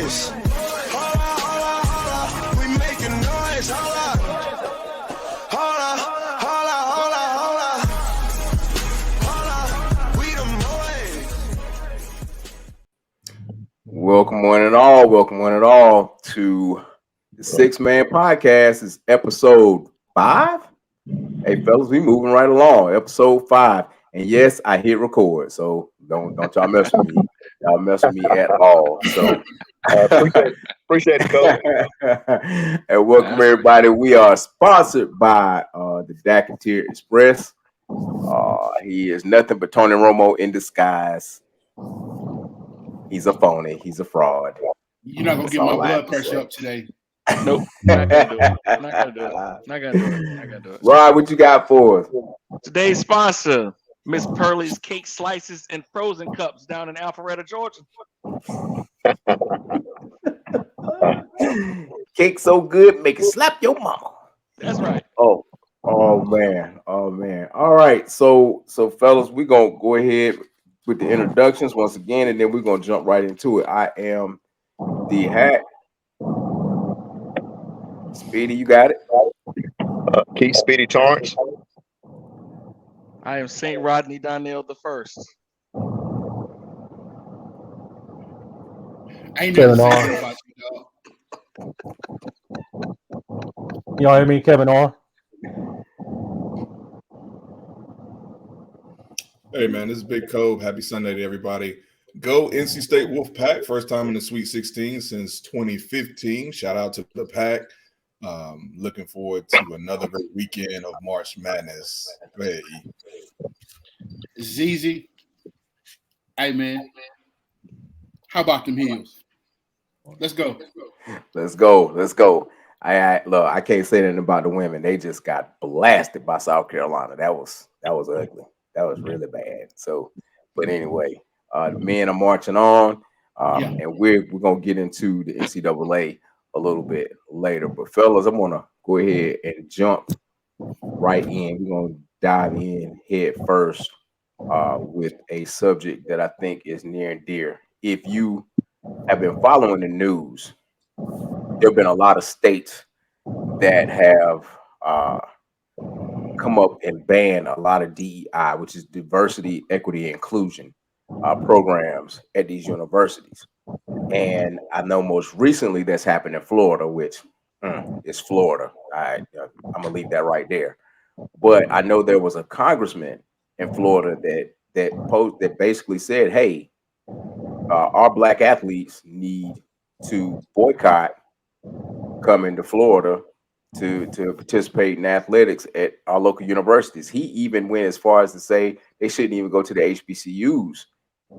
noise. Hold up. We making noise. Hold up. We the Welcome one and all to the Six Man Podcast. It's episode 5. Hey fellas, we moving right along. Episode 5. And yes, I hit record. So don't y'all mess with me. Y'all mess with me at all. So appreciate it, Coach. And welcome everybody. We are sponsored by the Dacateer Express. He is nothing but Tony Romo in disguise. He's a phony. He's a fraud. You're not gonna get my blood pressure up today. Nope, not gonna do it. Not gonna do it. Rod, what you got for us? Today's sponsor, Miss Pearlie's Cake Slices and Frozen Cups down in Alpharetta, Georgia. Cake so good, make it slap your mama. That's right. Oh man. All right. So fellas, we're gonna go ahead with the introductions once again, and then we're gonna jump right into it. I am the Hack. Speedy, you got it. Keith Speedy Torrance. I am St. Rodney Donnell the First. I ain't never saying about you, dog. Y'all hear me, Kevin R? Hey man, this is Big Cove. Happy Sunday to everybody. Go NC State Wolfpack. First time in the Sweet 16 since 2015. Shout out to the Pack. Looking forward to another great weekend of March Madness. Hey. ZZ. Hey man. How about them Heels? Let's go. I look, I can't say anything about the women. They just got blasted by South Carolina. That was ugly. That was really bad. So, but anyway, the men are marching on, and we're gonna get into the NCAA a little bit later. But fellas, I'm gonna go ahead and jump right in. We're gonna dive in head first with a subject that I think is near and dear. If you have been following the news, there have been a lot of states that have come up and banned a lot of DEI, which is diversity, equity, and inclusion programs at these universities. And I know most recently that's happened in Florida, which is Florida. I'm gonna leave that right there. But I know there was a congressman in Florida that basically said, "Hey, our black athletes need to boycott coming to Florida to participate in athletics at our local universities." He even went as far as to say they shouldn't even go to the HBCUs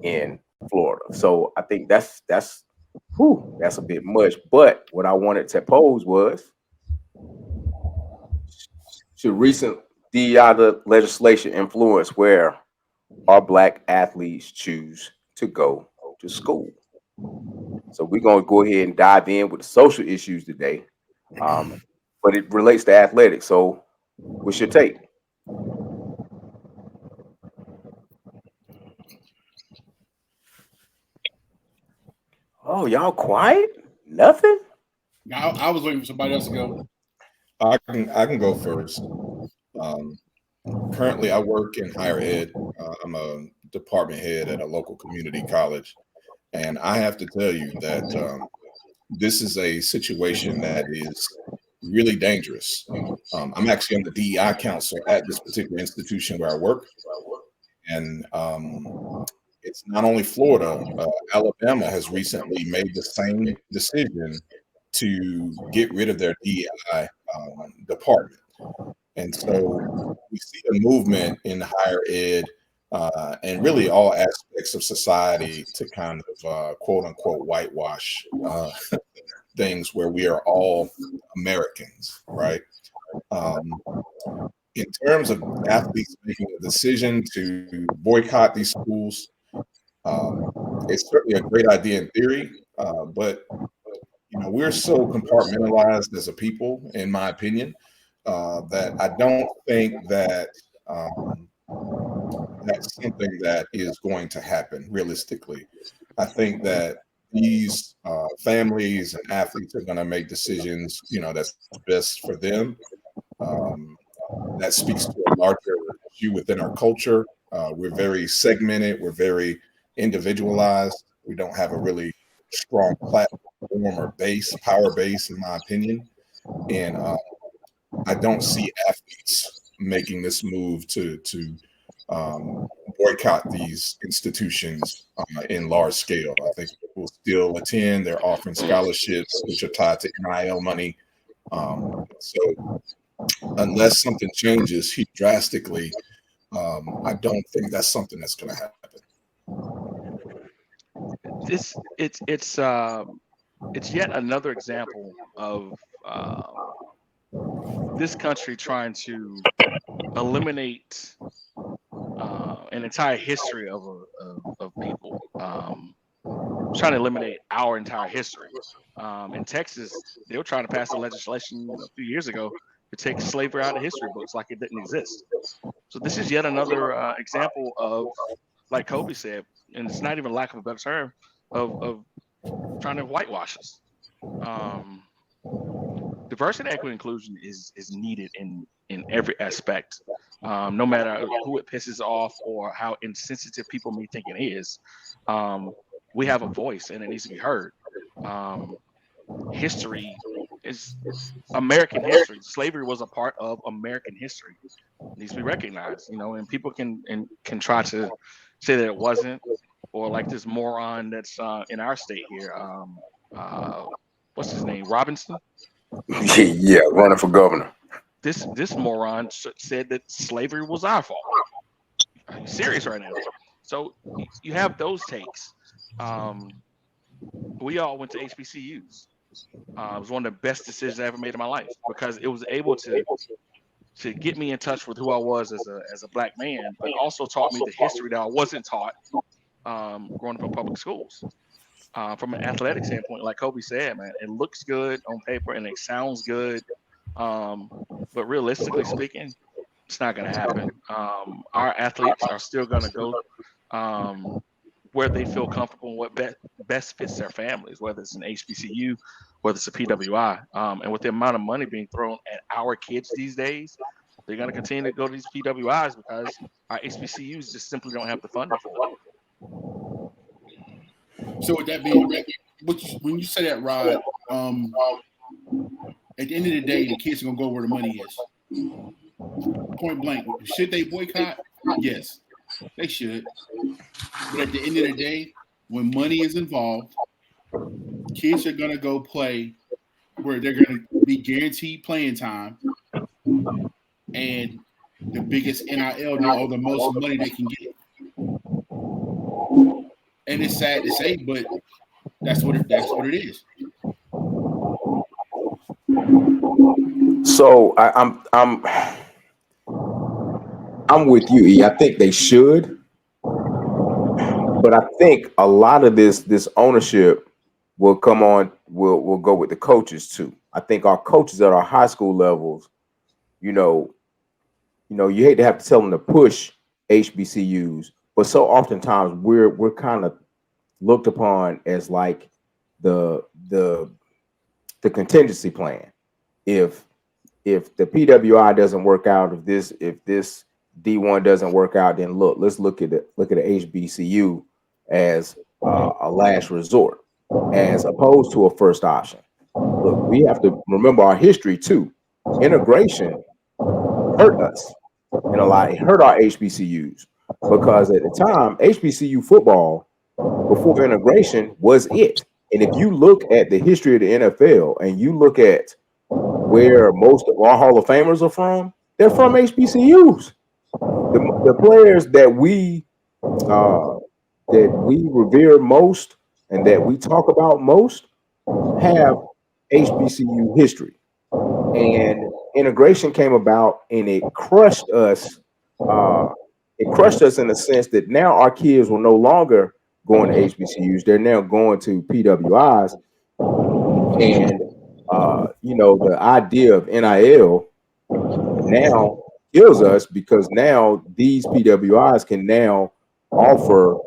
in Florida. So I think that's a bit much. But what I wanted to pose was, should recent DEI legislation influence where our black athletes choose to go to school? So we're going to go ahead and dive in with the social issues today. But it relates to athletics. So what's your take? Oh, y'all quiet? Nothing? I was waiting for somebody else to go. I can go first. Currently, I work in higher ed. I'm a department head at a local community college. And I have to tell you that this is a situation that is really dangerous. I'm actually on the DEI council at this particular institution where I work. And it's not only Florida, Alabama has recently made the same decision to get rid of their DEI department. And so we see a movement in higher ed and really all aspects of society to kind of quote unquote whitewash things where we are all Americans, right? In terms of athletes making a decision to boycott these schools, it's certainly a great idea in theory, but we're so compartmentalized as a people, in my opinion, that I don't think that that's something that is going to happen realistically. I think that these families and athletes are going to make decisions, that's best for them. That speaks to a larger issue within our culture. We're very segmented. We're very individualized. We don't have a really strong platform or power base, in my opinion. And I don't see athletes making this move to boycott these institutions in large scale. I think people still attend. They're offering scholarships, which are tied to NIL money. So unless something changes drastically, I don't think that's something that's going to happen. It's yet another example of this country trying to eliminate an entire history of people, trying to eliminate our entire history. In Texas, they were trying to pass a legislation a few years ago to take slavery out of history books like it didn't exist. So this is yet another example of, like Kobe said, and it's not even lack of a better term, of trying to whitewash us. Diversity, equity, inclusion is needed in every aspect, no matter who it pisses off or how insensitive people may think it is. We have a voice and it needs to be heard. History is American history. Slavery was a part of American history. It needs to be recognized, and people can try to say that it wasn't, or like this moron that's in our state here. What's his name? Robinson? Yeah, running for governor. This moron said that slavery was our fault. Are you serious right now? So you have those takes. We all went to HBCUs. It was one of the best decisions I ever made in my life because it was able to get me in touch with who I was as a black man, but also taught me the history that I wasn't taught growing up in public schools. From an athletic standpoint, like Kobe said, man, it looks good on paper and it sounds good, but realistically speaking, it's not going to happen. Our athletes are still going to go where they feel comfortable and what best fits their families, whether it's an HBCU, whether it's a PWI. And with the amount of money being thrown at our kids these days, they're going to continue to go to these PWIs because our HBCUs just simply don't have the funding for it. So with that being, when you say that, Rod, at the end of the day, the kids are gonna go where the money is. Point blank. Should they boycott? Yes, they should. But at the end of the day, when money is involved, kids are gonna go play where they're gonna be guaranteed playing time and the biggest NIL deal or the most money they can get. And it's sad to say, but that's what it is. So I'm with you, E. I think they should, but I think a lot of this ownership will will go with the coaches too. I think our coaches at our high school levels, you hate to have to tell them to push HBCUs, but so oftentimes we're kind of looked upon as like the contingency plan. If the PWI doesn't work out, if this D1 doesn't work out, then let's look at the HBCU as a last resort, as opposed to a first option. Look, we have to remember our history too. Integration hurt us in a lot. It hurt our HBCUs because at the time, HBCU football before integration was it. And if you look at the history of the NFL and you look at where most of our Hall of Famers are from, they're from HBCUs. The players that we revere most and that we talk about most have HBCU history. And integration came about and it crushed us. It crushed us in the sense that now our kids will no longer going to HBCUs. They're now going to PWIs. And, the idea of NIL now kills us because now these PWIs can now offer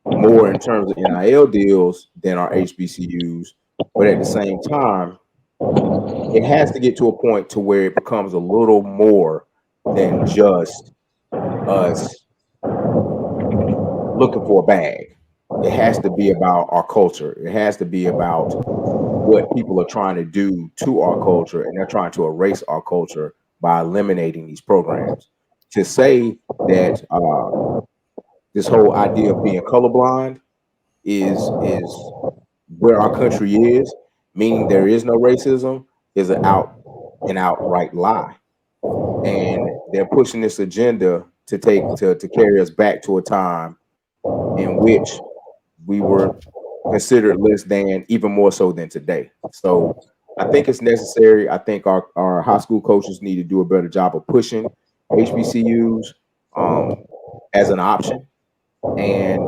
more in terms of NIL deals than our HBCUs, but at the same time, it has to get to a point to where it becomes a little more than just us looking for a bag. It has to be about our culture. It has to be about what people are trying to do to our culture, and they're trying to erase our culture by eliminating these programs. To say that this whole idea of being colorblind is where our country is, meaning there is no racism, is an out and outright lie. And they're pushing this agenda to to carry us back to a time in which we were considered less than, even more so than today. So I think it's necessary. I think our high school coaches need to do a better job of pushing HBCUs as an option. And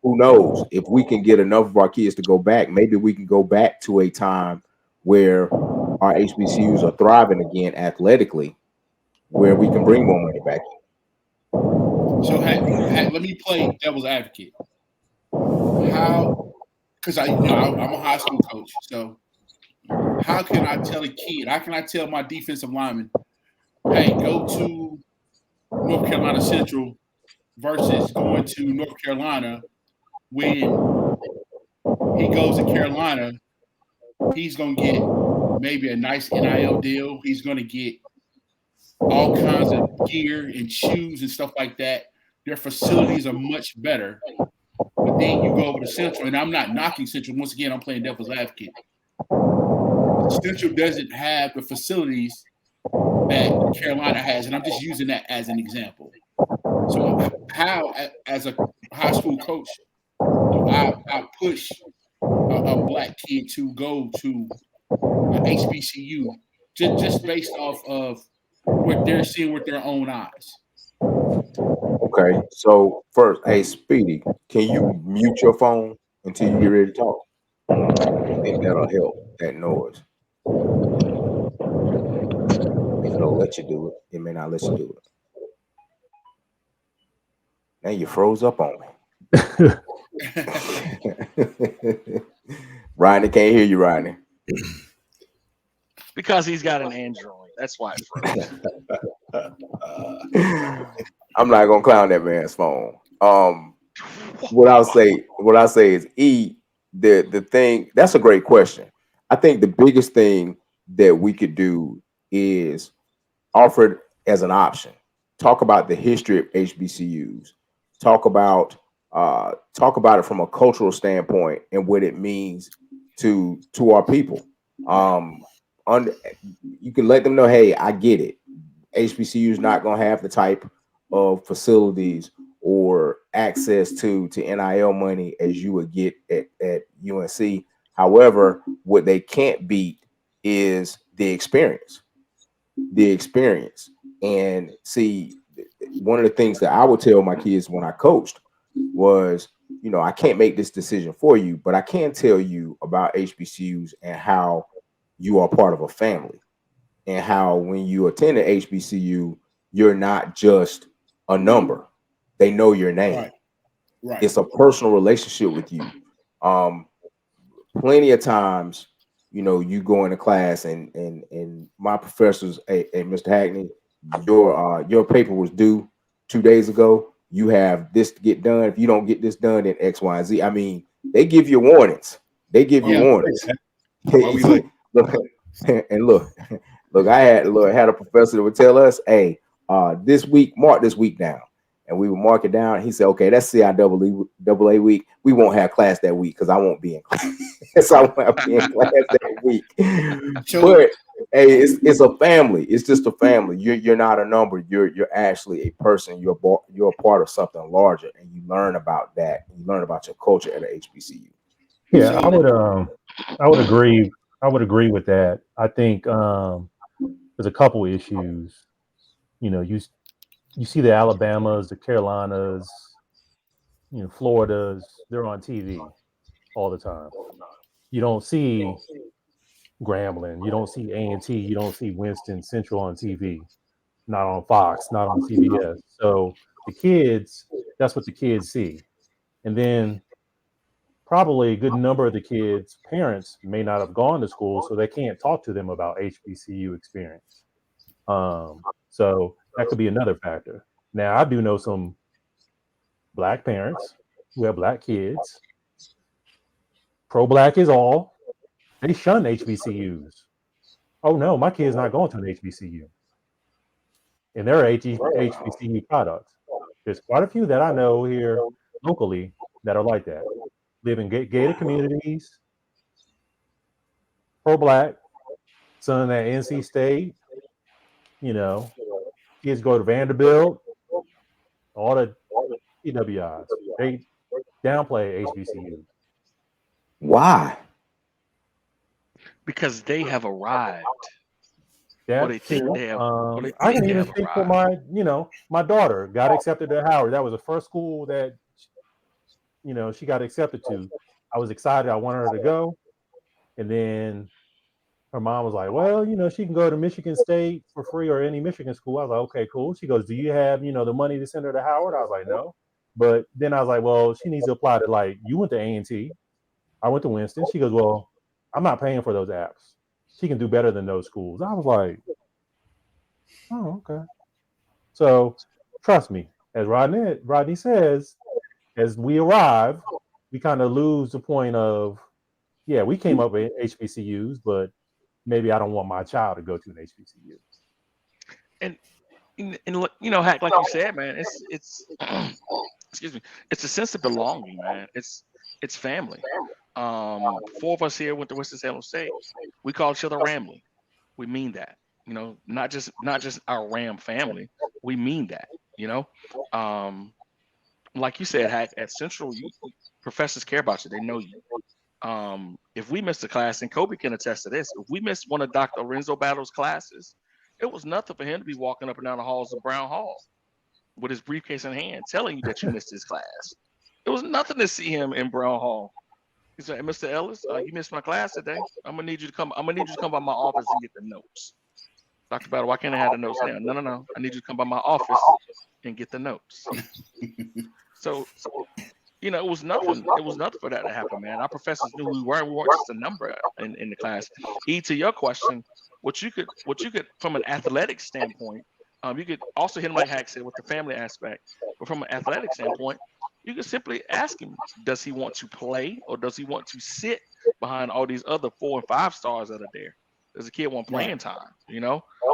who knows, if we can get enough of our kids to go back, maybe we can go back to a time where our HBCUs are thriving again athletically, where we can bring more money back. So let me play devil's advocate. How? Because I'm a high school coach. So how can I tell a kid? How can I tell my defensive lineman, hey, go to North Carolina Central versus going to North Carolina? When he goes to Carolina, he's going to get maybe a nice NIL deal. He's going to get all kinds of gear and shoes and stuff like that. Their facilities are much better. But then you go over to Central, and I'm not knocking Central. Once again, I'm playing devil's advocate. Central doesn't have the facilities that Carolina has, and I'm just using that as an example. So how, as a high school coach, do I push a black kid to go to an HBCU just based off of what they're seeing with their own eyes? Okay, so first, hey Speedy, can you mute your phone until you get ready to talk? I think that'll help, that noise. It'll let you do it. It may not let you do it. Now you froze up on me. Rodney, can't hear you, Rodney. Because he's got an Android. That's why it froze. I'm not gonna clown that man's phone. What I'll say is the thing. That's a great question. I think the biggest thing that we could do is offer it as an option. Talk about the history of HBCUs. Talk about it from a cultural standpoint and what it means to our people. You can let them know, hey, I get it. HBCU is not going to have the type of facilities or access to NIL money as you would get at UNC. However, what they can't beat is the experience. And see, one of the things that I would tell my kids when I coached was, I can't make this decision for you, but I can tell you about HBCUs and how you are part of a family, and how when you attend an HBCU, you're not just a number. They know your name. Right. It's a personal relationship with you. Plenty of times, you go into class and my professors, hey, Mr. Hackney, your paper was due 2 days ago. You have this to get done. If you don't get this done, then X, Y, and Z. I mean, they give you warnings. Warnings. Look, I had a professor that would tell us, hey, this week, mark this week down. And we would mark it down. He said, okay, that's CIAA week. We won't have class that week because I won't be in class. So I won't be in class that week. But hey, it's a family. It's just a family. You're not a number. You're actually a person. You're a part of something larger, and you learn about that. You learn about your culture at a HBCU. Yeah, I would agree. I would agree with that. I think there's a couple issues. You see the Alabamas, the Carolinas, Floridas. They're on TV all the time. You don't see Grambling. You don't see A&T. You don't see Winston Central on TV. Not on Fox. Not on CBS. So the kids, that's what the kids see. And then probably a good number of the kids' parents may not have gone to school, so they can't talk to them about HBCU experience. So that could be another factor. Now, I do know some Black parents who have Black kids. Pro-Black is all. They shun HBCUs. Oh no, my kid's not going to an HBCU. And there are HBCU products. There's quite a few that I know here locally that are like that. Live in gated communities, pro-Black, son at NC State, kids go to Vanderbilt, all the PWIs. They downplay HBCUs. Why? Because they have arrived. That Or they think too. they have. I can even speak for my daughter got accepted to Howard. That was the first school that she got accepted to. I was excited. I wanted her to go, and then her mom was like, "Well, she can go to Michigan State for free or any Michigan school." I was like, "Okay, cool." She goes, "Do you have the money to send her to Howard?" I was like, "No," but then I was like, "Well, she needs to apply to you went to A&T, I went to Winston." She goes, "Well, I'm not paying for those apps. She can do better than those schools." I was like, "Oh, okay." So trust me, as Rodney says, as we arrive, we kind of lose the point of, yeah, we came up with HBCUs, but maybe I don't want my child to go to an HBCU. And look, Hack, like you said, man, it's excuse me, it's a sense of belonging, man. It's family. Four of us here went to Winston-Salem State. We call each other Ramley. We mean that, not just our Ram family. We mean that, like you said, Hack, at Central, professors care about you. They know you. If we missed a class, and Kobe can attest to this, if we missed one of Dr. Lorenzo Battle's classes, it was nothing for him to be walking up and down the halls of Brown Hall with his briefcase in hand, telling you that you missed his class. It was nothing to see him in Brown Hall. He said, "Hey, Mr. Ellis, you missed my class today. I'm gonna need you to come by my office and get the notes." Dr. Battle, why can't I have the notes now? No. I need you to come by my office and get the notes. So it was nothing. It was nothing for that to happen, man. Our professors knew we weren't just a number in the class. To your question, what you could from an athletic standpoint, you could also hit him like Hack said with the family aspect. But from an athletic standpoint, you could simply ask him, does he want to play or does he want to sit behind all these other 4 and 5 stars that are there? Does the kid want playing time?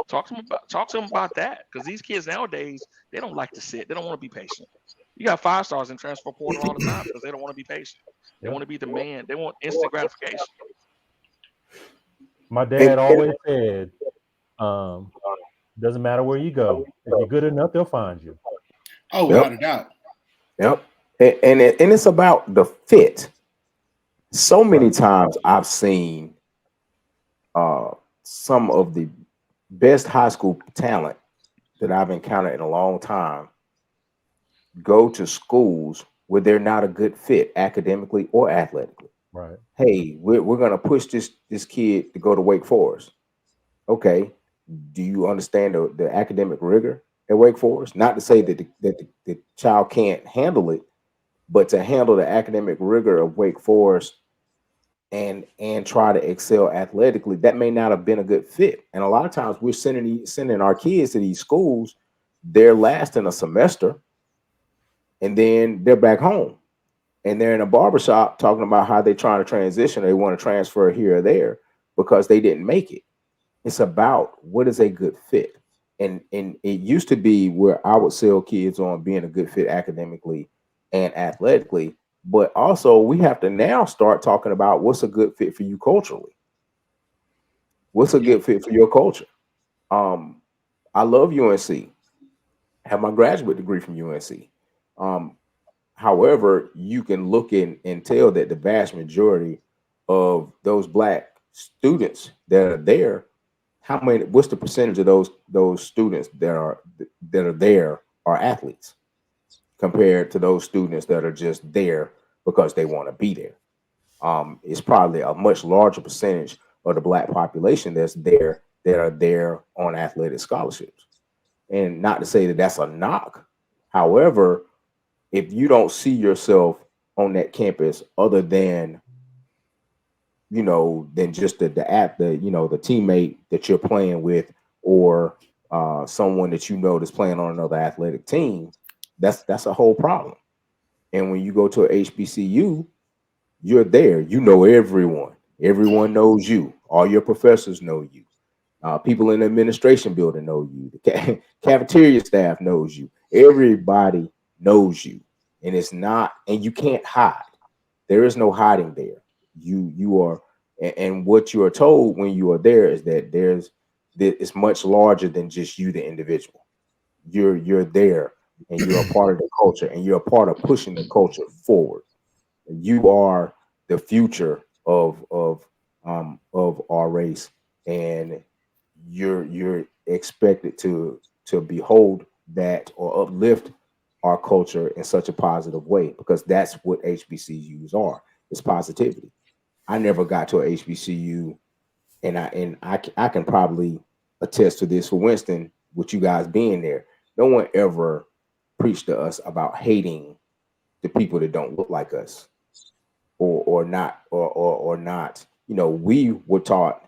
Talk to him about that, because these kids nowadays, they don't like to sit. They don't want to be patient. You got 5 stars in transfer portal all the time because they don't want to be patient. They want to be the man. They want instant gratification. My dad always said, doesn't matter where you go. If you're good enough, they'll find you. Oh, without a doubt. Yep. And it's about the fit. So many times I've seen some of the best high school talent that I've encountered in a long time go to schools where they're not a good fit academically or athletically. Right. Hey, we're going to push this kid to go to Wake Forest. Okay. Do you understand the academic rigor at Wake Forest? Not to say that the child can't handle it, but to handle the academic rigor of Wake Forest and try to excel athletically, that may not have been a good fit. And a lot of times we're sending our kids to these schools, they're lasting a semester, and then they're back home. And they're in a barbershop talking about how they're trying to transition. They want to transfer here or there because they didn't make it. It's about what is a good fit. And it used to be where I would sell kids on being a good fit academically and athletically. But also we have to now start talking about what's a good fit for you culturally. What's a good fit for your culture? I love UNC. I have my graduate degree from UNC. However, you can look and tell that the vast majority of those Black students that are there, what's the percentage of those students that are there are athletes compared to those students that are just there because they want to be there? It's probably a much larger percentage of the Black population that's there that are there on athletic scholarships. And not to say that that's a knock. However, if you don't see yourself on that campus other than, you know, than just the teammate that you're playing with, or someone that you know that's playing on another athletic team, that's a whole problem. And when you go to a HBCU, you're there. You know everyone. Everyone knows you. All your professors know you. People in the administration building know you. The cafeteria staff knows you. Everybody knows you, and and you can't hide. There is no hiding there. You are, and what you are told when you are there is that it's much larger than just you, the individual. You're there, and you're a part of the culture, and you're a part of pushing the culture forward. You are the future of our race, and you're expected to behold that or uplift our culture in such a positive way, because that's what HBCUs are. It's positivity. I never got to a HBCU, and I can probably attest to this for Winston, with you guys being there. No one ever preached to us about hating the people that don't look like us, or not. You know, we were taught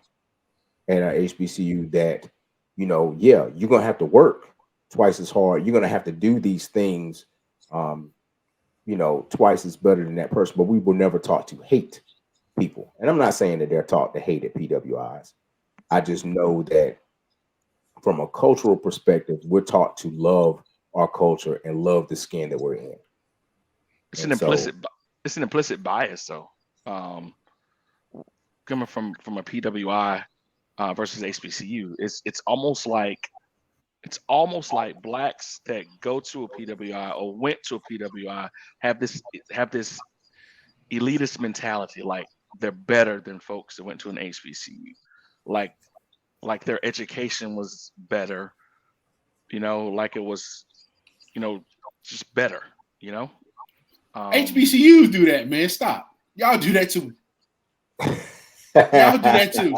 at our HBCU that, you know, yeah, you're gonna have to work twice as hard. You're gonna have to do these things, you know, twice as better than that person. But we were never taught to hate people. And I'm not saying that they're taught to hate at PWIs. I just know that from a cultural perspective, we're taught to love our culture and love the skin that we're in. It's an implicit bias, though. Coming from a PWI versus HBCU, it's almost like blacks that go to a PWI or went to a PWI have this elitist mentality, like they're better than folks that went to an HBCU, like their education was better, you know, like it was, you know, just better, you know. HBCUs do that, man. Stop. Y'all do that too. Y'all do that too.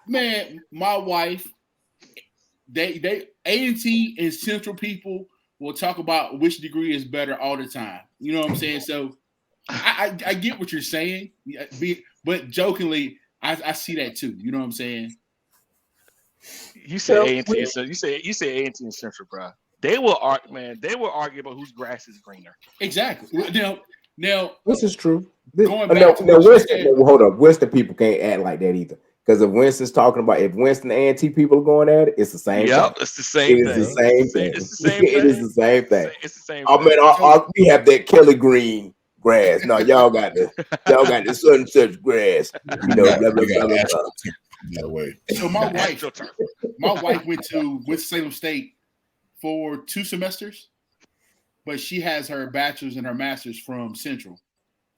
Man, my wife, they A&T and Central people will talk about which degree is better all the time. You know what I'm saying? So I get what you're saying, but jokingly, I see that too. You know what I'm saying? You say A&T, so you say A&T and Central, bro. They will argue, man. They will argue about whose grass is greener. Exactly. Now this is true. Going back to Winston, hold up. Winston people can't act like that either. Because if Winston's talking about, if Winston and A&T people are going at it, it's the same thing. It's the same thing. It is the same thing. It's the same thing. It is the same thing. It's the same thing. Man, we have that Kelly Green grass. No, y'all got the such and such grass. You know, blah, blah, blah, blah. No way. So my wife went to Winston-Salem State for 2 semesters, but she has her bachelor's and her master's from Central.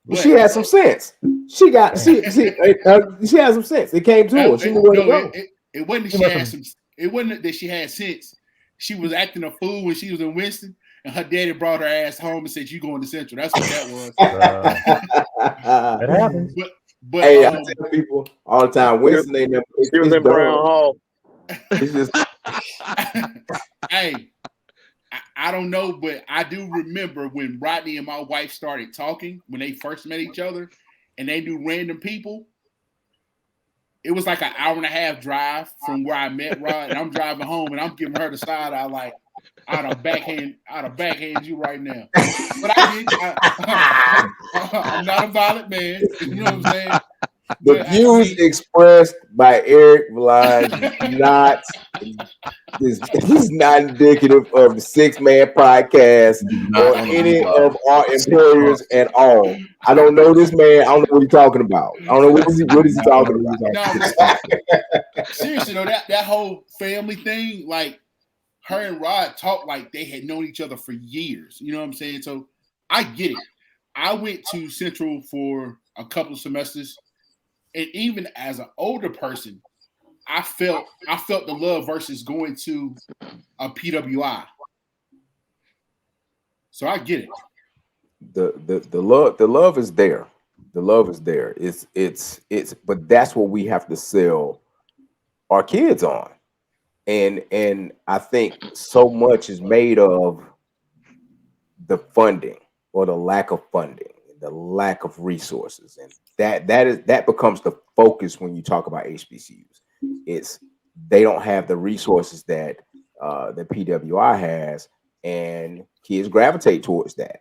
But she had some sense. She had some sense. It came to her. She knew where to go. It wasn't that she had some. It wasn't that she had sense. She was acting a fool when she was in Winston, and her daddy brought her ass home and said, "You going to Central?" That's what that was. It happens. But hey, I tell people all the time, Winston ain't never. She was in Brown Hall. It's just, hey, I don't know, but I do remember when Rodney and my wife started talking when they first met each other, and they knew random people. It was like an hour and a half drive from where I met Rod, and I'm driving home, and I'm giving her the side eye like, I'd backhand you right now. But I'm not a violent man. You know what I'm saying? The views expressed by Eric Blige he's not indicative of the 6-man podcast or any of our employers at all. I don't know this man. I don't know what he's talking about. I don't know what is he talking about. No, seriously though, that whole family thing, like her and Rod talked like they had known each other for years. You know what I'm saying? So I get it. I went to Central for a couple of semesters. And even as an older person, I felt the love versus going to a PWI. So I get it. The love is there. The love is there. It's but that's what we have to sell our kids on. And I think so much is made of the funding. or the lack of funding, the lack of resources, and that becomes the focus when you talk about HBCUs. It's they don't have the resources that the PWI has, and kids gravitate towards that.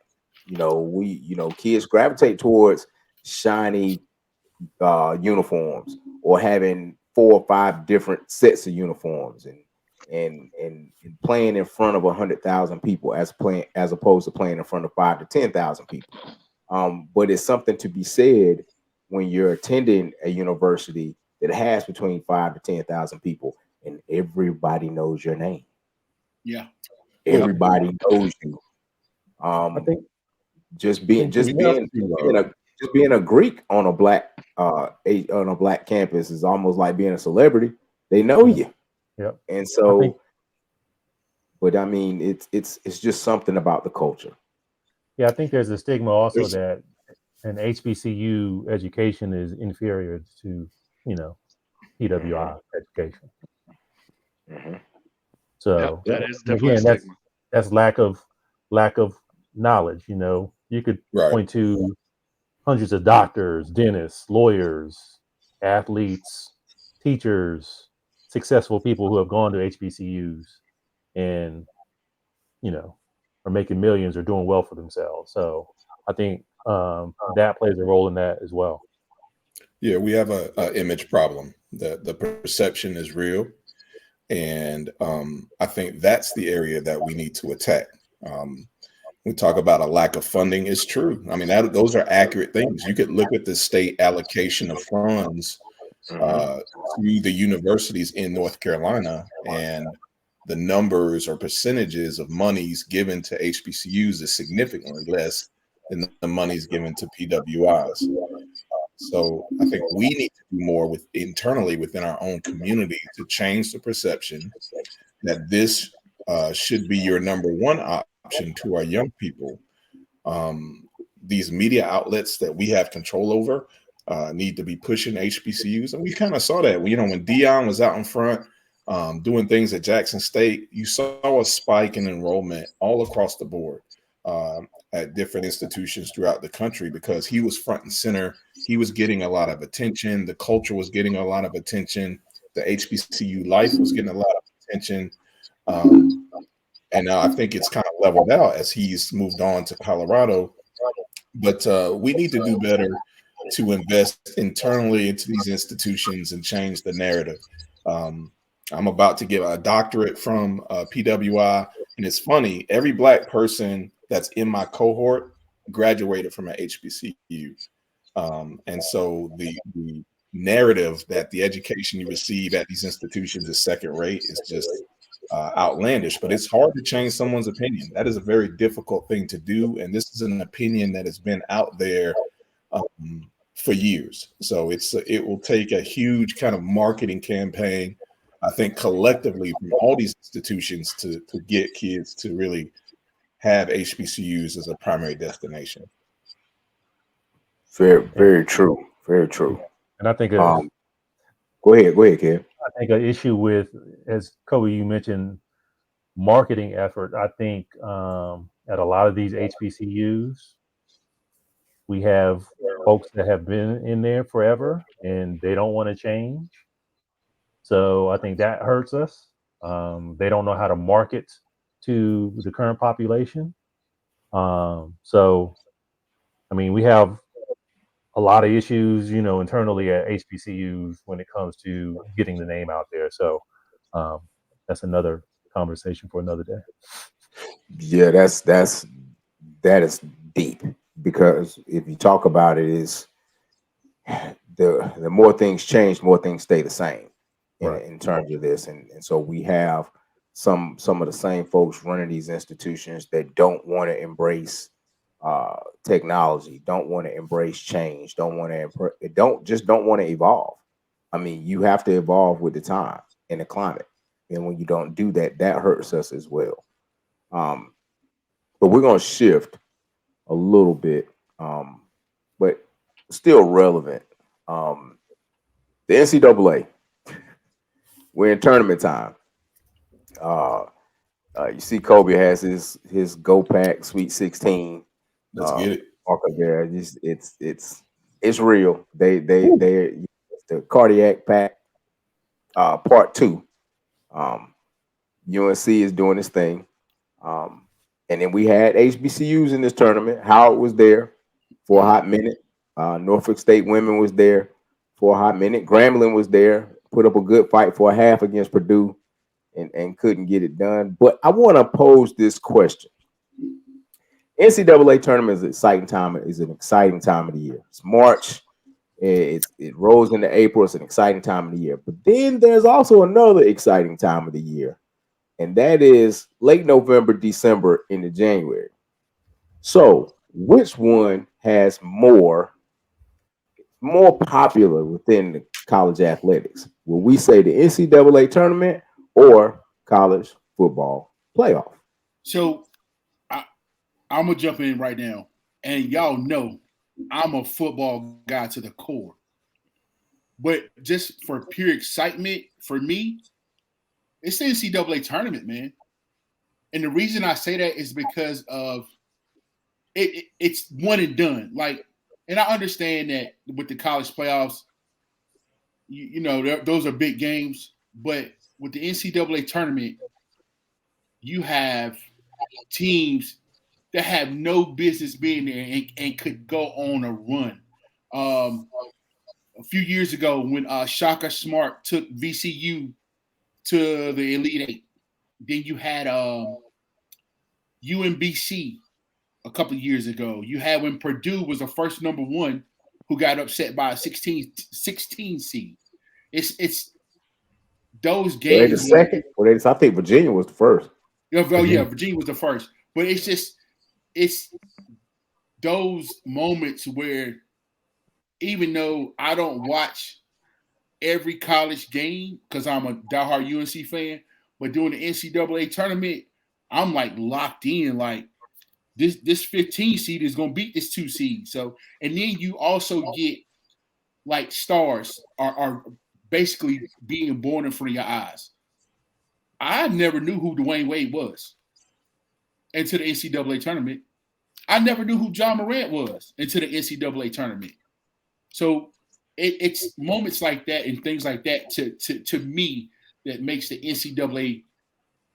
Kids gravitate towards shiny uniforms, or having 4 or 5 different sets of uniforms, and playing in front of 100,000 people as opposed to playing in front of 5 to 10,000 people. But it's something to be said when you're attending a university that has between 5 to 10,000 people, and everybody knows your name. Yeah, Everybody knows you. I think Just being a Greek on a black campus is almost like being a celebrity. They know you. Yep. And so, but I mean, it's just something about the culture. Yeah, I think there's a stigma also that an HBCU education is inferior to, PWI education. Mm-hmm. So that is definitely again, a stigma. that's lack of knowledge. You could point to hundreds of doctors, dentists, lawyers, athletes, teachers, successful people who have gone to HBCUs and are making millions or doing well for themselves. So I think that plays a role in that as well. Yeah, we have a image problem. The perception is real, and I think that's the area that we need to attack. We talk about a lack of funding. It's true. I mean, those are accurate things. You could look at the state allocation of funds to the universities in North Carolina, and the numbers or percentages of monies given to HBCUs is significantly less than the monies given to PWIs. So I think we need to do more internally within our own community to change the perception that this should be your number one option to our young people. These media outlets that we have control over need to be pushing HBCUs, and we kind of saw that. When Dion was out in front doing things at Jackson State, you saw a spike in enrollment all across the board at different institutions throughout the country because he was front and center. He was getting a lot of attention. The culture was getting a lot of attention. The HBCU life was getting a lot of attention. And now I think it's kind of leveled out as he's moved on to Colorado. But we need to do better to invest internally into these institutions and change the narrative. I'm about to get a doctorate from PWI, and it's funny, every Black person that's in my cohort graduated from an HBCU. And so the narrative that the education you receive at these institutions is second rate is just outlandish, but it's hard to change someone's opinion. That is a very difficult thing to do. And this is an opinion that has been out there for years. So it will take a huge kind of marketing campaign, I think, collectively from all these institutions to get kids to really have HBCUs as a primary destination. Very, very true. Very true. And I think go ahead, Kev. I think an issue with, as Kobe, you mentioned, marketing effort. I think at a lot of these HBCUs, we have folks that have been in there forever and they don't want to change. So I think that hurts us. They don't know how to market to the current population. So, I mean, we have a lot of issues, internally at HBCUs when it comes to getting the name out there. So that's another conversation for another day. Yeah, that is deep, because if you talk about it, is the more things change, more things stay the same in terms of this, and so we have some of the same folks running these institutions that don't want to embrace technology, don't want to embrace change, don't want to evolve. I mean, you have to evolve with the time and the climate, and when you don't do that, that hurts us as well. But we're going to shift a little bit, but still relevant. The NCAA, we're in tournament time. You see Kobe has his Go Pack Sweet 16 Let's get it. Marco, there, it's real. They the cardiac pack, part 2. UNC is doing this thing. And then we had HBCUs in this tournament. Howard was there for a hot minute. Norfolk State women was there for a hot minute. Grambling was there, put up a good fight for a half against Purdue and couldn't get it done. But I want to pose this question. NCAA tournament is an exciting time of the year. It's March. It rolls into April. It's an exciting time of the year. But then there's also another exciting time of the year, and that is late November, December into January. So which one has more popular within the college athletics? Will we say the NCAA tournament or college football playoff? So I'm going to jump in right now. And y'all know I'm a football guy to the core. But just for pure excitement, for me, it's the NCAA tournament, man. And the reason I say that is because of it's one and done. Like, and I understand that with the college playoffs, you know, those are big games. But with the NCAA tournament, you have teams that have no business being there and could go on a run. A few years ago when Shaka Smart took VCU to the Elite Eight, then you had UMBC a couple of years ago. You had when Purdue was the first number 1 who got upset by a 16 seed. It's those games. Were they the second? I think Virginia was the first. Yeah, Virginia was the first. But it's those moments where even though I don't watch every college game because I'm a diehard UNC fan, but during the NCAA tournament, I'm like locked in. Like this 15 seed is gonna beat this 2 seed. So, and then you also get like stars are basically being born in front of your eyes. I never knew who Dwayne Wade was into the NCAA tournament. I never knew who John Morant was into the NCAA tournament. So it's moments like that and things like that to me that makes the NCAA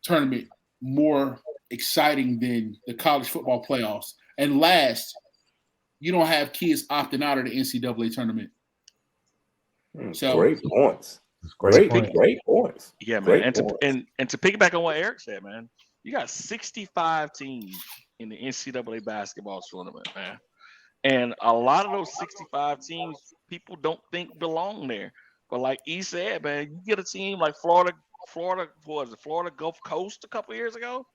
tournament more exciting than the college football playoffs. And last, you don't have kids opting out of the NCAA tournament. So great points. Great points. Yeah, man. And to piggyback on what Eric said, man, you got 65 teams in the NCAA basketball tournament, man. And a lot of those 65 teams, people don't think belong there. But like E said, man, you get a team like Florida Gulf Coast a couple years ago.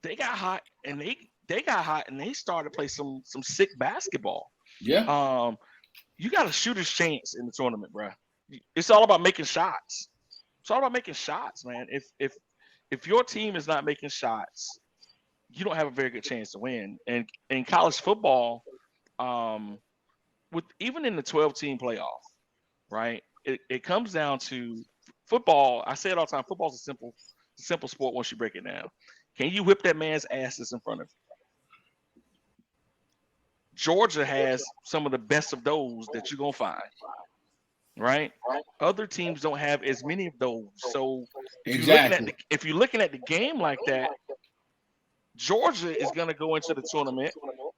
They got hot and they started to play some sick basketball. Yeah. You got a shooter's chance in the tournament, bro. It's all about making shots. It's all about making shots, man. If your team is not making shots, you don't have a very good chance to win. And in college football, with even in the 12-team playoff, right? It comes down to football. I say it all the time. Football's a simple sport once you break it down. Can you whip that man's ass that's in front of you? Georgia has some of the best of those that you're gonna find. Right? Other teams don't have as many of those. So if you're looking at the game like that, Georgia is going to go into the tournament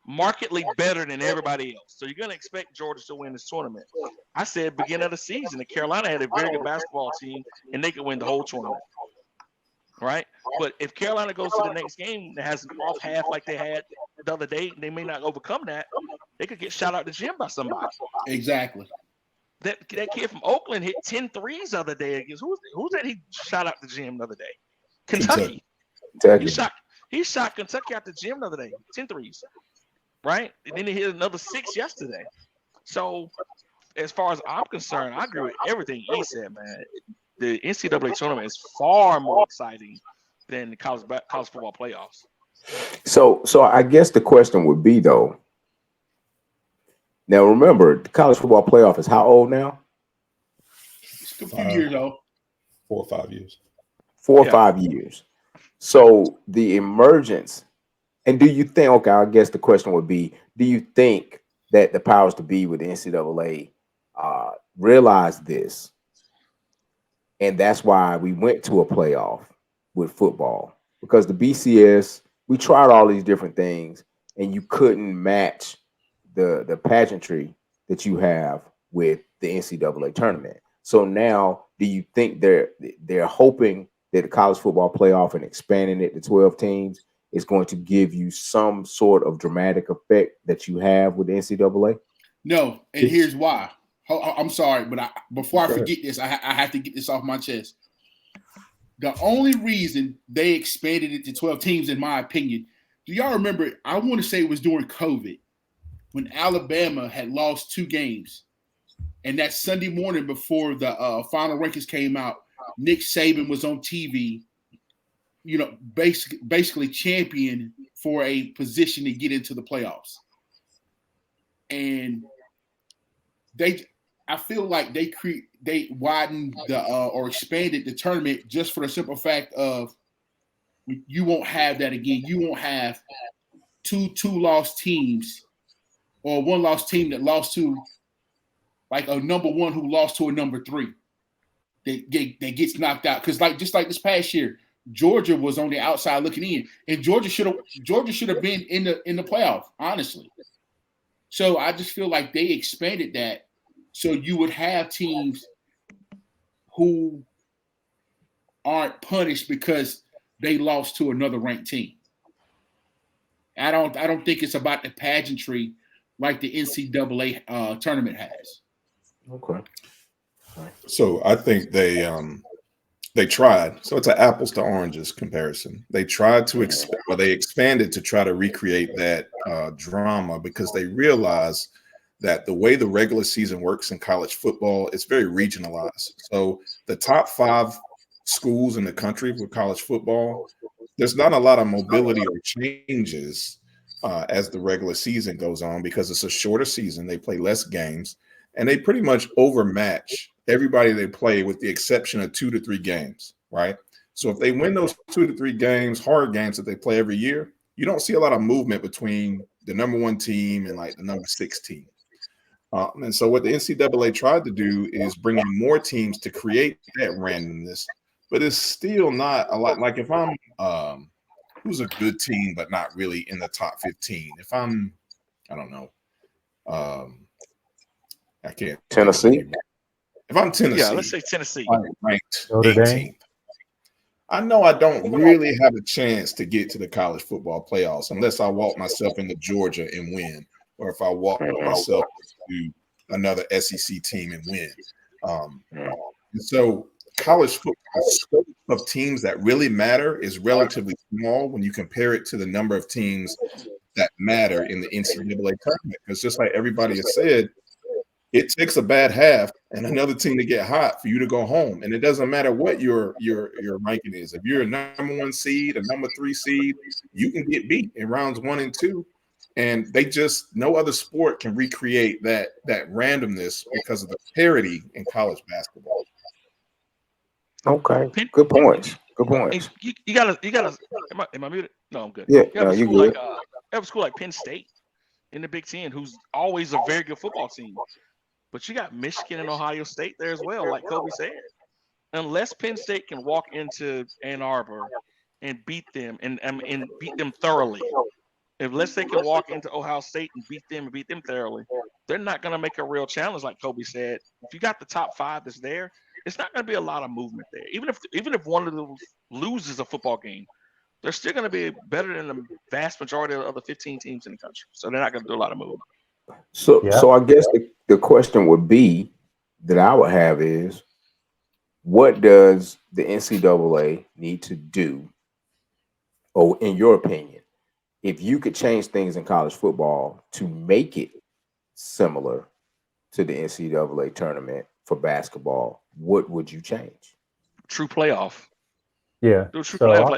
markedly better than everybody else. So you're going to expect Georgia to win this tournament. I said beginning of the season that Carolina had a very good basketball team and they could win the whole tournament. Right? But if Carolina goes to the next game that has an off half like they had the other day, they may not overcome that. They could get shot out the gym by somebody. Exactly. That kid from Oakland hit 10 threes the other day against who's that he shot out the gym the other day? Kentucky. He shot Kentucky out the gym the other day, 10 threes. Right? And then he hit another 6 yesterday. So as far as I'm concerned, I agree with everything he said, man. The NCAA tournament is far more exciting than the college football playoffs. So I guess the question would be though. Now remember, the college football playoff is how old now? It's a few years old. 4 or 5 years. 4 or 5 years. So the emergence And do you think, okay, I guess the question would be, do you think that the powers to be with the NCAA realized this? And that's why we went to a playoff with football, because the BCS, we tried all these different things and you couldn't match the pageantry that you have with the NCAA tournament. So now, do you think they're hoping that the college football playoff and expanding it to 12 teams is going to give you some sort of dramatic effect that you have with the NCAA? No, and here's why. I'm sorry, but before I forget this, I have to get this off my chest. The only reason they expanded it to 12 teams, in my opinion, do y'all remember? I want to say it was during COVID when Alabama had lost 2 games. And that Sunday morning before the final rankings came out, Nick Saban was on TV, basically champion for a position to get into the playoffs. And I feel like they widened or expanded the tournament just for the simple fact of you won't have that again. You won't have two lost teams or one lost team that lost to like a number 1 who lost to a number 3. That gets knocked out, because just like this past year, Georgia was on the outside looking in, and Georgia should have been in the playoff, honestly. So I just feel like they expanded that so you would have teams who aren't punished because they lost to another ranked team. I don't think it's about the pageantry like the NCAA tournament has. Okay. So I think they tried. So it's an apples to oranges comparison. They tried to they expanded to try to recreate that drama, because they realized that the way the regular season works in college football, it's very regionalized. So the top 5 schools in the country with college football, there's not a lot of mobility or changes as the regular season goes on, because it's a shorter season. They play less games, and they pretty much overmatch everybody they play with the exception of 2 to 3 games, right? So if they win those 2 to 3 games, hard games that they play every year, you don't see a lot of movement between the number 1 team and like the number 6 team. And so what the NCAA tried to do is bring in more teams to create that randomness, but it's still not a lot. Like if I'm who's a good team but not really in the top 15, if I'm, I don't know, I can't. Tennessee. If I'm Tennessee, Yeah, let's say Tennessee, I'm ranked Notre Dame. 18th. I know I don't really have a chance to get to the college football playoffs unless I walk myself into Georgia and win, or if I walk myself to another SEC team and win. And so college football scope of teams that really matter is relatively small when you compare it to the number of teams that matter in the NCAA tournament. Because just like everybody has said, it takes a bad half and another team to get hot for you to go home. And it doesn't matter what your ranking is. If you're a number 1 seed, a number 3 seed, you can get beat in rounds 1 and 2. And no other sport can recreate that randomness because of the parity in college basketball. Okay. Good points. Good points. You gotta. Am I muted? No, I'm good. Yeah, You have you're good. good. You have a school like Penn State in the Big Ten, who's always a very good football team. But you got Michigan and Ohio State there as well, like Kobe said. Unless Penn State can walk into Ann Arbor and beat them and beat them thoroughly, unless they can walk into Ohio State and beat them thoroughly, they're not going to make a real challenge, like Kobe said. If you got the top 5 that's there, it's not going to be a lot of movement there. Even if one of them loses a football game, they're still going to be better than the vast majority of the 15 teams in the country. So they're not going to do a lot of movement. So I guess the question would be that I would have is, what does the NCAA need to do, or in your opinion, if you could change things in college football to make it similar to the NCAA tournament for basketball, what would you change? True playoff. Yeah. Do a true playoff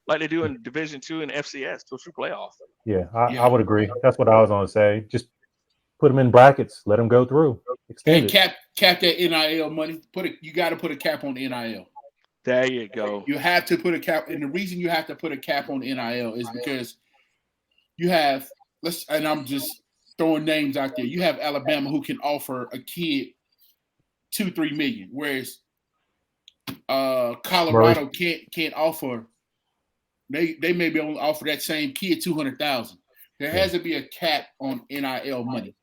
like they do in Division II and FCS. Do a true playoff. Yeah, I would agree. That's what I was going to say. Just put them in brackets, let them go through. And cap that NIL money. You got to put a cap on the NIL. There you go. You have to put a cap, and the reason you have to put a cap on NIL is because you have and I'm just throwing names out there. You have Alabama who can offer a kid 2-3 million, whereas Colorado can't offer. They maybe only offer that same kid 200,000. There has to be a cap on NIL money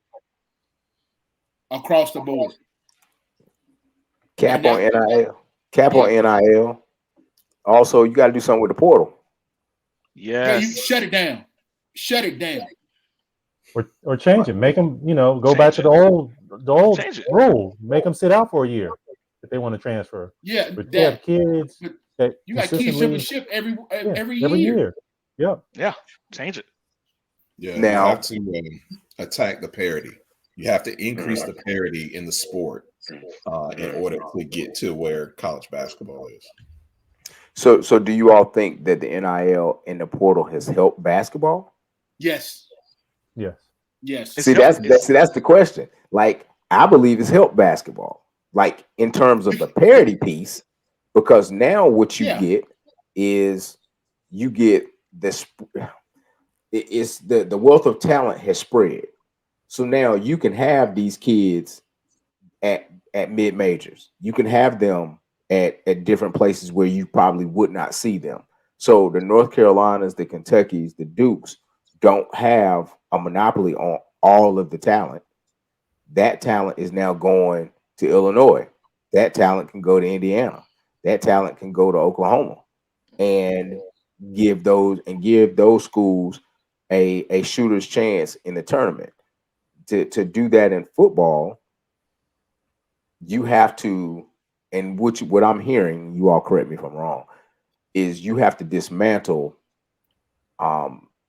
across the board. Cap on NIL. Cap on NIL. Also, you got to do something with the portal. Yeah, you shut it down. Shut it down. Or change it. Make them, go back to the old rule. Make them sit out for a year if they want to transfer. Yeah, but they have kids that you got kids jumping ship every year. Yeah. Yeah. Change it. Yeah. Now, you have to attack the parity. You have to increase the parity in the sport in order to get to where college basketball is. So do you all think that the NIL and the portal has helped basketball? Yes. Yes. See, that's the question. Like, I believe it's helped basketball, like in terms of the parity piece, because now what you get is you get this. It's the wealth of talent has spread. So now you can have these kids at mid majors. You can have them at different places where you probably would not see them. So the North Carolinas, the Kentuckys, the Dukes don't have a monopoly on all of the talent. That talent is now going to Illinois. That talent can go to Indiana. That talent can go to Oklahoma and give those schools a shooter's chance in the tournament. To do that in football, you have to, and what I'm hearing, you all correct me if I'm wrong, is you have to dismantle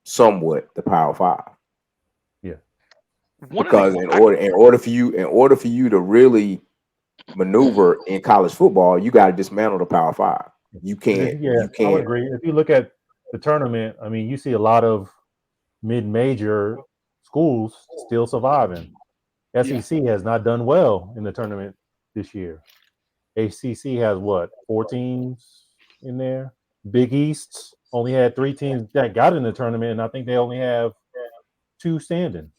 somewhat the Power Five. Yeah. Because in order for you to really maneuver in college football, you got to dismantle the Power Five. You can't. I would agree. If you look at the tournament, I mean, you see a lot of mid-major schools still surviving. SEC has not done well in the tournament this year. ACC has 4 teams in there. Big East only had 3 teams that got in the tournament, and I think they only have 2 standing.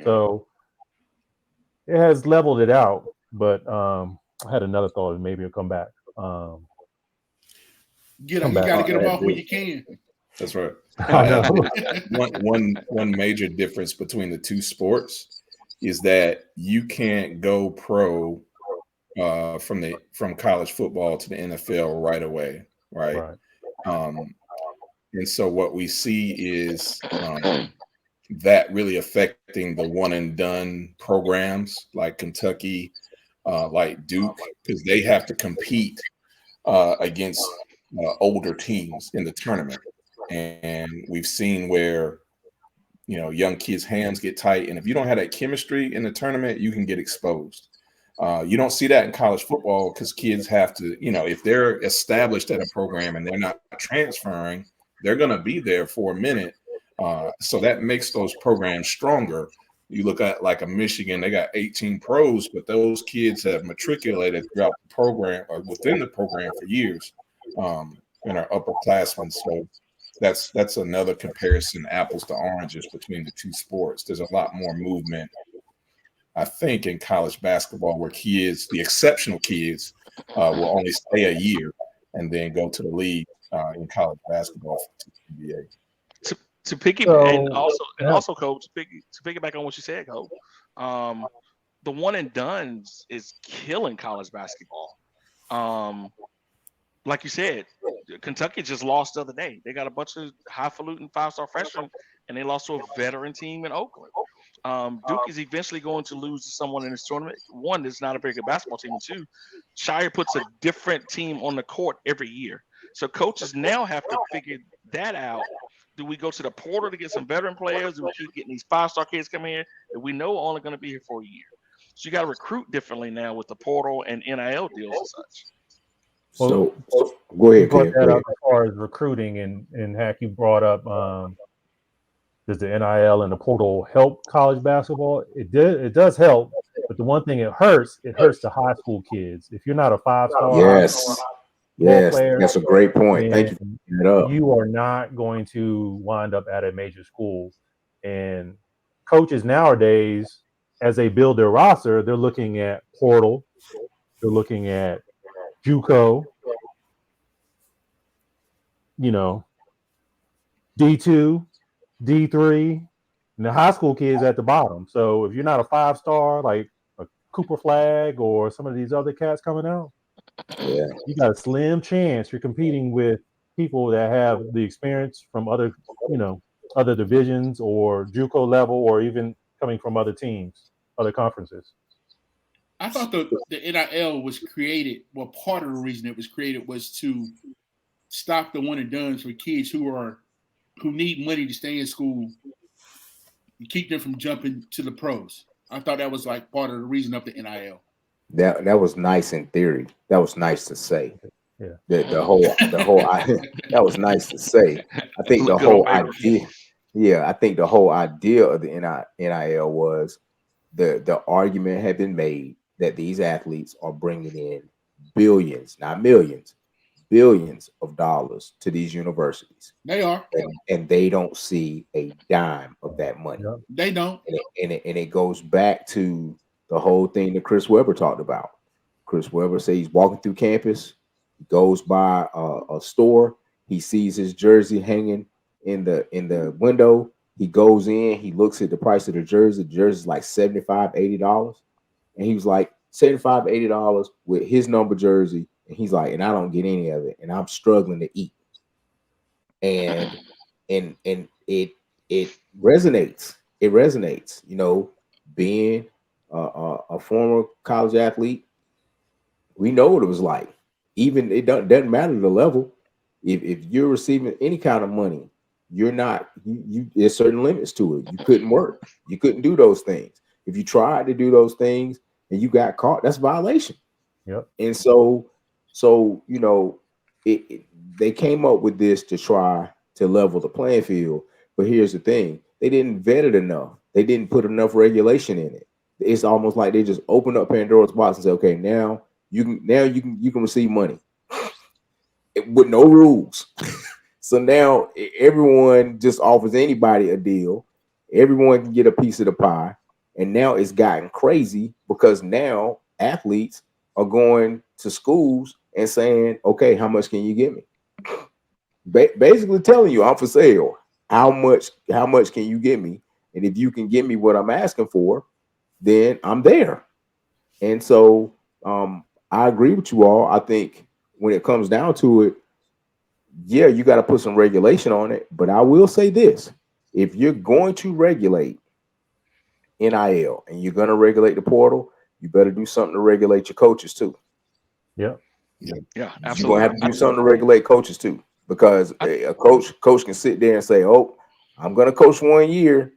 So it has leveled it out. But I had another thought, maybe it'll come back. You got to get them off when you can. That's right. One major difference between the two sports is that you can't go pro from college football to the NFL right away, right? And so what we see is that really affecting the one and done programs like Kentucky, like Duke, because they have to compete against older teams in the tournament. And we've seen where, young kids' hands get tight. And if you don't have that chemistry in the tournament, you can get exposed. You don't see that in college football because kids have to, if they're established at a program and they're not transferring, they're going to be there for a minute. So that makes those programs stronger. You look at like a Michigan, they got 18 pros, but those kids have matriculated throughout the program or within the program for years and are upperclassmen. So that's another comparison, apples to oranges, between the two sports. There's a lot more movement, I think, in college basketball where kids, the exceptional kids, will only stay a year and then go to the league in college basketball for the NBA. To piggyback, and also, Coach, to piggyback on what you said, Coach, the one and dones is killing college basketball. Like you said, Kentucky just lost the other day. They got a bunch of highfalutin 5-star freshmen, and they lost to a veteran team in Oakland. Duke is eventually going to lose to someone in this tournament. One, it's not a very good basketball team. And 2, Shire puts a different team on the court every year. So coaches now have to figure that out. Do we go to the portal to get some veteran players? Do we keep getting these 5-star kids coming here that we know are only going to be here for a year? So you got to recruit differently now with the portal and NIL deals and such. So go ahead. Brought that up as far as recruiting, and Hack, you brought up does the NIL and the portal help college basketball? It does help, but the one thing it hurts the high school kids. If you're not a 5-star, yes, player, that's a great point. Thank you. you are not going to wind up at a major school. And coaches nowadays, as they build their roster, they're looking at portal, they're looking at JUCO, D2, D3, and the high school kids at the bottom. So if you're not a 5-star like a Cooper Flag or some of these other cats coming out, you got a slim chance you're competing with people that have the experience from other, other divisions or JUCO level, or even coming from other teams, other conferences. I thought the NIL was created. Well, part of the reason it was created was to stop the one and dones for kids who need money to stay in school and keep them from jumping to the pros. I thought that was like part of the reason of the NIL. That was nice in theory. That was nice to say. Yeah. The whole that was nice to say. I think the whole idea. Yeah, I think the whole idea of the NIL was the argument had been made that these athletes are bringing in billions, not millions, billions of dollars to these universities. They are, and they don't see a dime of that money. Yeah. They don't, and it goes back to the whole thing that Chris Webber talked about. Chris Webber says he's walking through campus, he goes by a store, he sees his jersey hanging in the window. He goes in, he looks at the price of the jersey. The jersey's like $75, $80. And he was like, $75, $80 with his number jersey. And he's like, and I don't get any of it. And I'm struggling to eat. And it resonates. It resonates, being a former college athlete. We know what it was like. Even it doesn't matter the level. If you're receiving any kind of money, you're not, there's certain limits to it. You couldn't work. You couldn't do those things. If you tried to do those things and you got caught, that's a violation. Yep. And so they came up with this to try to level the playing field. But here's the thing: they didn't vet it enough. They didn't put enough regulation in it. It's almost like they just opened up Pandora's box and said, "Okay, now you can receive money with no rules." So now everyone just offers anybody a deal. Everyone can get a piece of the pie. And now it's gotten crazy because now athletes are going to schools and saying, okay, how much can you give me? Basically telling you, I'm for sale. How much can you give me? And if you can give me what I'm asking for, then I'm there. And so I agree with you all. I think when it comes down to it, yeah, you got to put some regulation on it. But I will say this: if you're going to regulate NIL and you're going to regulate the portal, you better do something to regulate your coaches too. Yeah, absolutely. You're going to have to do something to regulate coaches too, because a coach can sit there and say, "Oh, I'm going to coach 1 year,"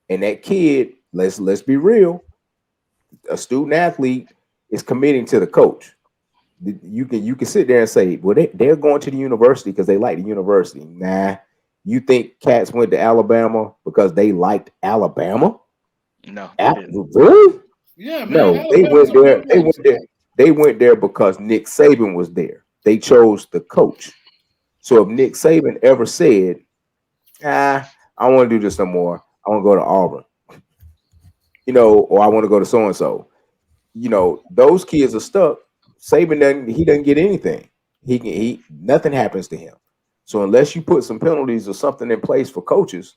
and that kid, let's be real, a student athlete is committing to the coach. You can sit there and say, well, they're going to the university because they like the university. Nah, you think cats went to Alabama because they liked Alabama? No, really? Yeah, man. No, they went there. They went there because Nick Saban was there. They chose the coach. So if Nick Saban ever said, I want to do this no more, I want to go to Auburn, or I want to go to so and so, those kids are stuck. Saban doesn't get anything. He nothing happens to him. So unless you put some penalties or something in place for coaches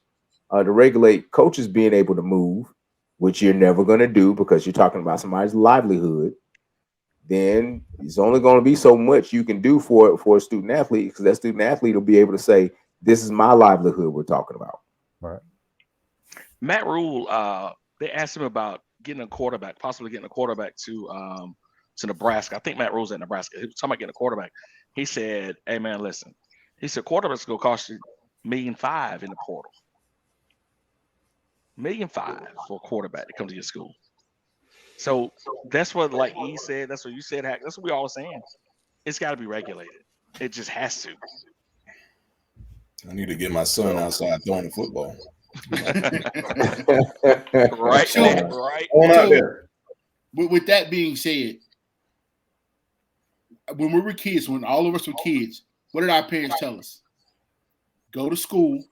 to regulate coaches being able to move, which you're never going to do because you're talking about somebody's livelihood, then it's only going to be so much you can do for a student athlete, because that student athlete will be able to say, this is my livelihood we're talking about. Right. Matt Rule, they asked him about possibly getting a quarterback to Nebraska. I think Matt Rule's at Nebraska. He was talking about getting a quarterback. He said, hey man, listen. He said quarterback's gonna cost you $1.5 million in the portal. $1.5 million for a quarterback to come to your school. So that's what, like he said, that's what you said, Hack. That's what we all saying. It's got to be regulated. It just has to. I need to get my son outside throwing the football. Right. So, right. On out there. With that being said, when we were kids, when all of us were kids, what did our parents tell us? go to school,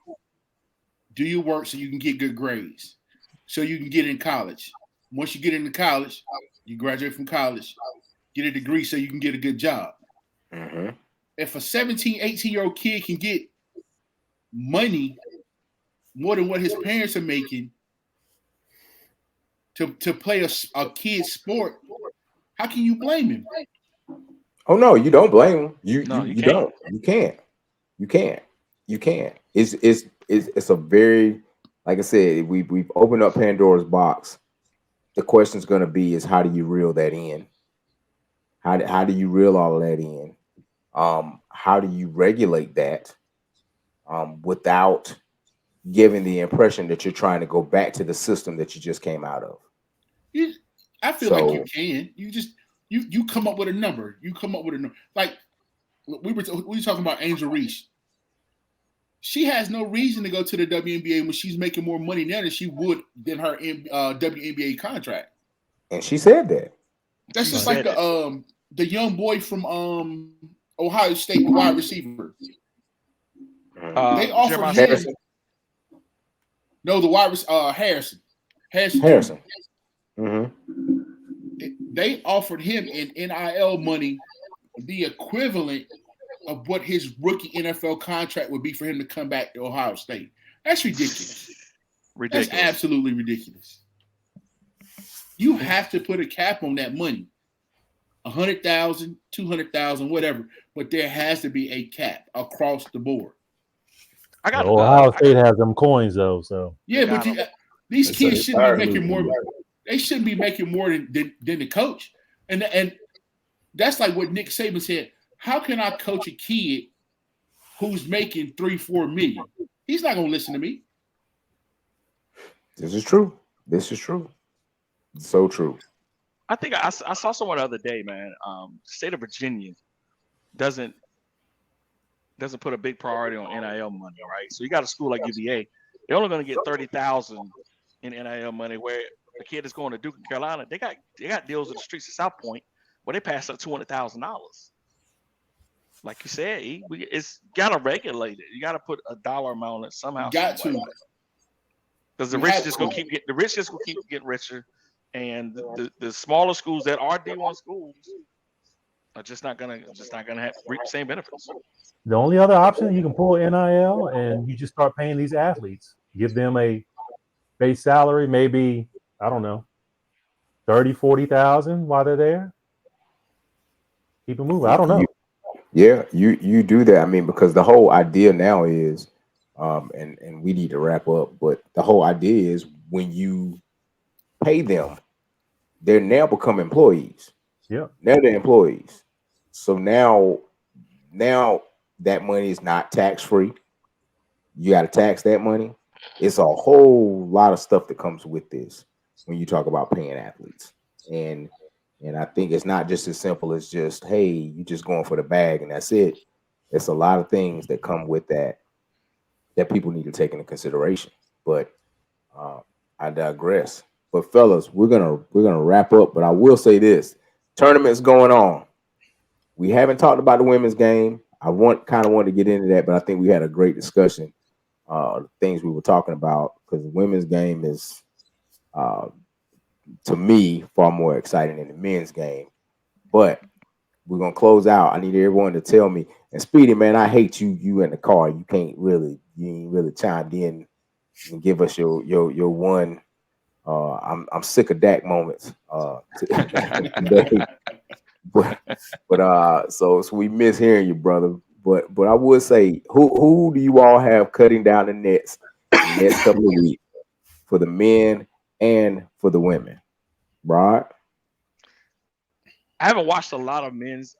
do your work so you can get good grades, so you can get in college. Once you get into college, you graduate from college, get a degree so you can get a good job. Mm-hmm. If a 17, 18-year-old kid can get money more than what his parents are making to play a kid's sport, how can you blame him? Oh no, you don't blame him. You can't. don't. You can't. It's a very, like I said, we've opened up Pandora's box. The question's going to be is how do you reel that in? How do you reel all of that in? How do you regulate that without giving the impression that you're trying to go back to the system that you just came out of? I feel like you can. You just you come up with a number. You come up with a number. Like we were talking about Angel Reese. She has no reason to go to the WNBA when she's making more money now than she would than her WNBA contract. And she said that. That's just like the young boy from Ohio State, the wide receiver. They offered him. No, the wide receiver Harrison. Mm-hmm. They offered him in NIL money the equivalent of what his rookie NFL contract would be for him to come back to Ohio State. That's ridiculous. That's absolutely ridiculous. You have to put a cap on that money. 100,000, 200,000, whatever. But there has to be a cap across the board. Ohio State has them coins though, so yeah. But these kids shouldn't be making more. They shouldn't be making more than the coach. And that's like what Nick Saban said. How can I coach a kid who's making $3-4 million? He's not going to listen to me. This is true. So true. I think I saw someone the other day, man. State of Virginia doesn't put a big priority on NIL money, right? So you got a school like UVA, they're only going to get $30,000 in NIL money. Where a kid is going to Duke and Carolina, they got deals in the streets of South Point where they pass up $200,000. Like you said, it's got to regulate it. You got to put a dollar amount on it somehow. Got to, because the rich just gonna keep getting richer, and the smaller schools that are D1 schools are just not gonna reap the same benefits. The only other option, you can pull NIL and you just start paying these athletes. Give them a base salary, maybe, I don't know, 30, 40,000 while they're there. Keep it moving. I don't know. You do that. I mean, because the whole idea now is, and we need to wrap up, but the whole idea is when you pay them, they're now become employees. Yeah. Now they're employees. So now that money is not tax-free. You got to tax that money. It's a whole lot of stuff that comes with this when you talk about paying athletes. And I think it's not just as simple as just, hey, you just going for the bag and that's it. It's a lot of things that come with that people need to take into consideration. But I digress. But fellas, we're gonna wrap up. But I will say this: tournament's going on. We haven't talked about the women's game. I wanted to get into that, but I think we had a great discussion. Things we were talking about, because the women's game is, to me, far more exciting than the men's game. But we're gonna close out. I need everyone to tell me. And Speedy, man, I hate you in the car. You ain't really chimed in and give us your one. I'm sick of Dak moments today. But so we miss hearing you, brother. But I would say, who do you all have cutting down the nets in the next couple of weeks for the men and for the women? Rod? I haven't watched a lot of men's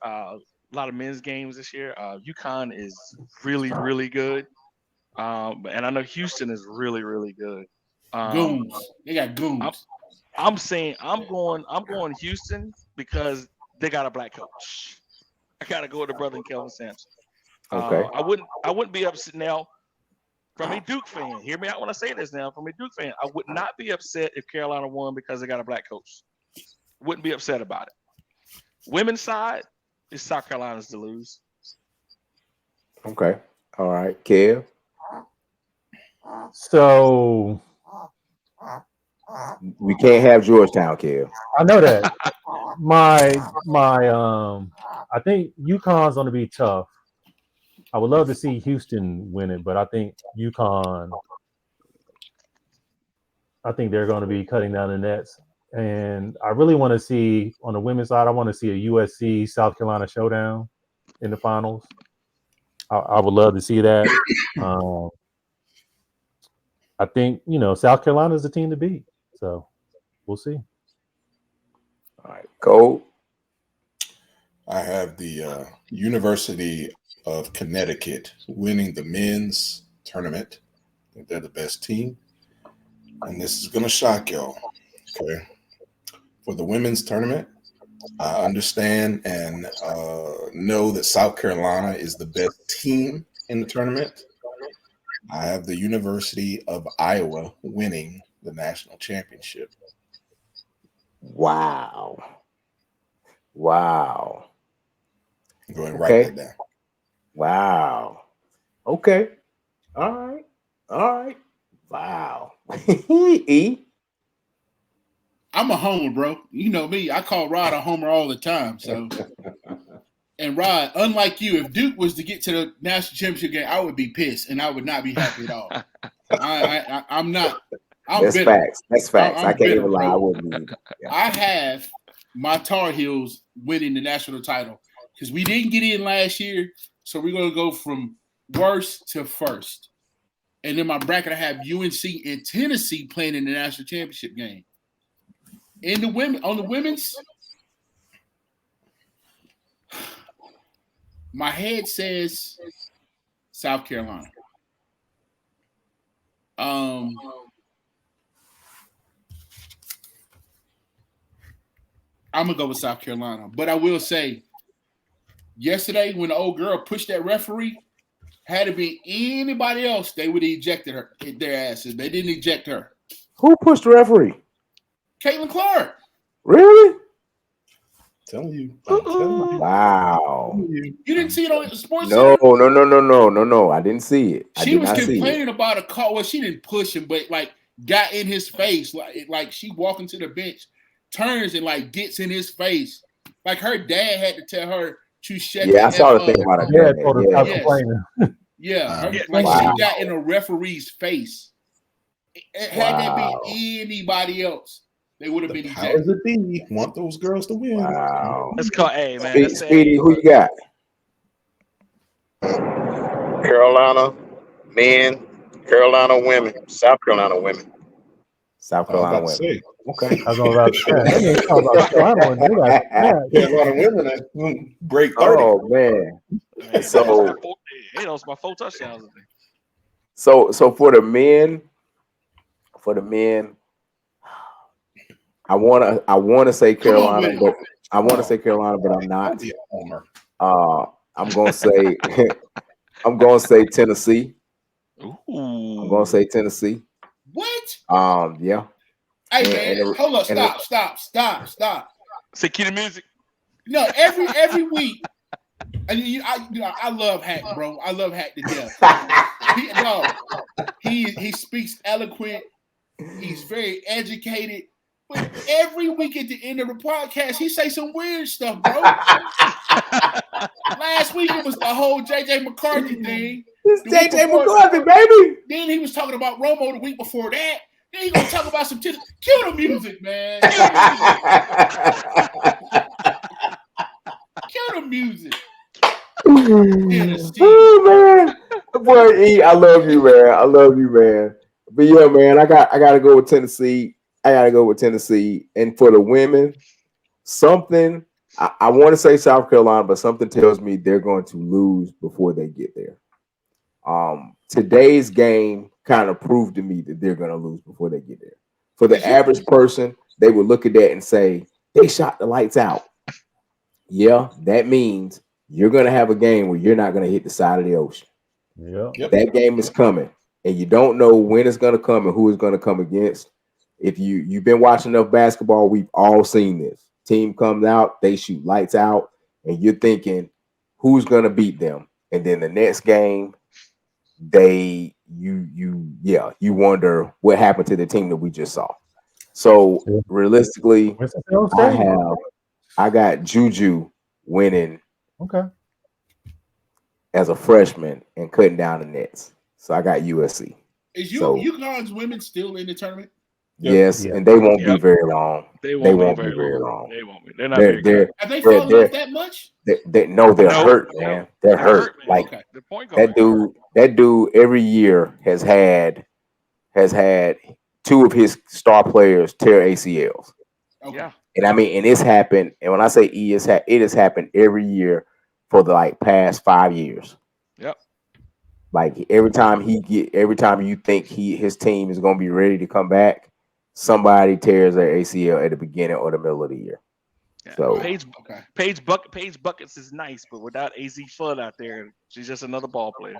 games this year. UConn is really, really good, and I know Houston is really, really good. Goons, they got goons. I'm saying I'm going Houston because they got a black coach. I gotta go with the brother and Kelvin Sampson. Okay. I wouldn't be upset now. From a Duke fan, hear me out when I say this now. From a Duke fan, I would not be upset if Carolina won because they got a black coach. Wouldn't be upset about it. Women's side is South Carolina's to lose. Okay. All right. Kev? So We can't have Georgetown, Kev. I know that I think UConn's going to be tough. I would love to see Houston win it, but I think UConn. I think they're going to be cutting down the nets, and I really want to see on the women's side. I want to see a USC South Carolina showdown in the finals. I would love to see that. I think South Carolina is the team to beat, so we'll see. All right, go. I have the University of Connecticut winning the men's tournament. I think they're the best team. And this is going to shock y'all. Okay. For the women's tournament, I understand and know that South Carolina is the best team in the tournament. I have the University of Iowa winning the national championship. Wow. I'm going to write that down. Wow. Okay. All right. Wow. E. I'm a homer, bro. You know me. I call Rod a homer all the time. So, and Rod, unlike you, if Duke was to get to the national championship game, I would be pissed and I would not be happy at all. I'm not. That's bitter. facts. That's facts. I'm I can't bitter, even lie. bro. I wouldn't. Yeah. I have my Tar Heels winning the national title because we didn't get in last year, so we're gonna go from worst to first. And in my bracket, I have UNC and Tennessee playing in the national championship game. In the women's, my head says South Carolina. I'm gonna go with South Carolina, but I will say, yesterday when the old girl pushed that referee, had it been anybody else, they would have ejected her, their asses. They didn't eject her. Who pushed the referee? Caitlin Clark. Really? Telling you. Wow. You didn't see it on the sports No. center? I didn't see it. She was complaining about a call. Well, she didn't push him, but like got in his face. Like she walking to the bench, turns and like gets in his face. Like her dad had to tell her to shut I saw the thing about it. Yeah. She got in a referee's face. Had that been anybody else, they would have been ejected. Powers that be want those girls to win. Wow. Let's call man. Speedy, who you got? Carolina men, Carolina women, South Carolina women. South Carolina women. Okay. I was about to say. Carolina women that break 30. Oh man. So he lost my 4 touchdowns. So for the men, I wanna say Carolina, but I'm not. I'm gonna say Tennessee. Ooh. I'm gonna say Tennessee. What? Yeah. Hey man, hold up, stop. Say cue the music. No, every week. And I love Hack, bro. I love Hack to death. He speaks eloquent. He's very educated. But every week at the end of the podcast, he say some weird stuff, bro. Last week it was the whole JJ McCarthy thing. It's JJ McCarthy, baby. Then he was talking about Romo the week before that. Then he gonna talk about some cue the music, man. Cue the music. Oh man, boy, E, I love you, man. But yeah, man, I gotta go with Tennessee. And for the women, something I want to say South Carolina, but something tells me they're going to lose before they get there. Today's game kind of proved to me that they're going to lose before they get there. For the average person, they would look at that and say, they shot the lights out. Yeah, that means you're going to have a game where you're not going to hit the side of the ocean. Yeah. That game is coming, and you don't know when it's going to come and who it's going to come against. If you've been watching enough basketball, we've all seen this. Team comes out, they shoot lights out, and you're thinking, who's going to beat them? And then the next game, they you wonder what happened to the team that we just saw. So realistically, I got Juju winning as a freshman and cutting down the nets. So I got USC. Is UConn's women still in the tournament? Yes, and they won't be very long. They won't be very long. They won't be. They're not very good. Have they fallen off that much? They're hurt, man. They're hurt. Like the point that dude every year has had two of his star players tear ACLs. Yeah. And I mean, and it's happened. And when I say it has happened every year for the past 5 years. Yep. Like every time you think his team is going to be ready to come back, somebody tears their ACL at the beginning or the middle of the year. Yeah. So Paige Buckets is nice, but without AZ Fudd out there, she's just another ball player.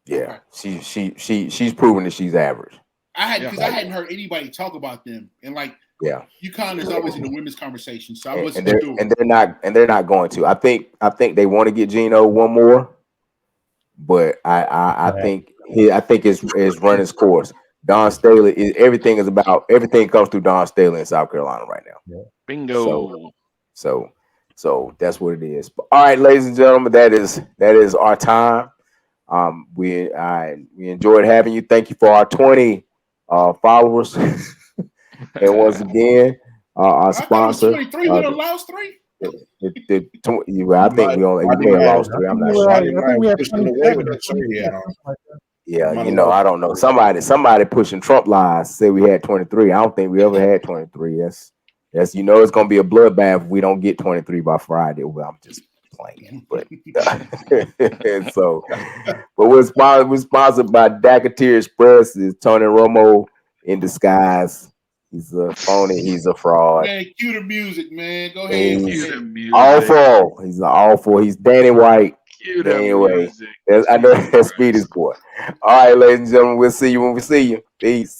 Yeah, she's proven that she's average. I hadn't heard anybody talk about them, and UConn is always in the women's conversation. So I wasn't doing. And they're not going to. I think they want to get Gino one more, but I think it's run its course. Don Staley everything comes through Don Staley in South Carolina right now. Yeah. Bingo. So that's what it is. But, all right, ladies and gentlemen, that is our time. We enjoyed having you. Thank you for our 20 followers. And once again, our sponsor. 23, we lost 3. I think we may have lost 3. I'm not sure. I think we have 27. Yeah, I don't know. Somebody pushing Trump lies said we had 23. I don't think we ever had 23. That's it's gonna be a bloodbath if we don't get 23 by Friday. Well, I'm just playing, but we're sponsored by Dacateer Express. Is Tony Romo in disguise? He's a phony. He's a fraud. Man, cue the music, man. Go ahead. Cue the music. Awful. He's awful. He's Danny White. Cue the anyway, music. I know that's Speedy's boy. All right, ladies and gentlemen, we'll see you when we see you. Peace.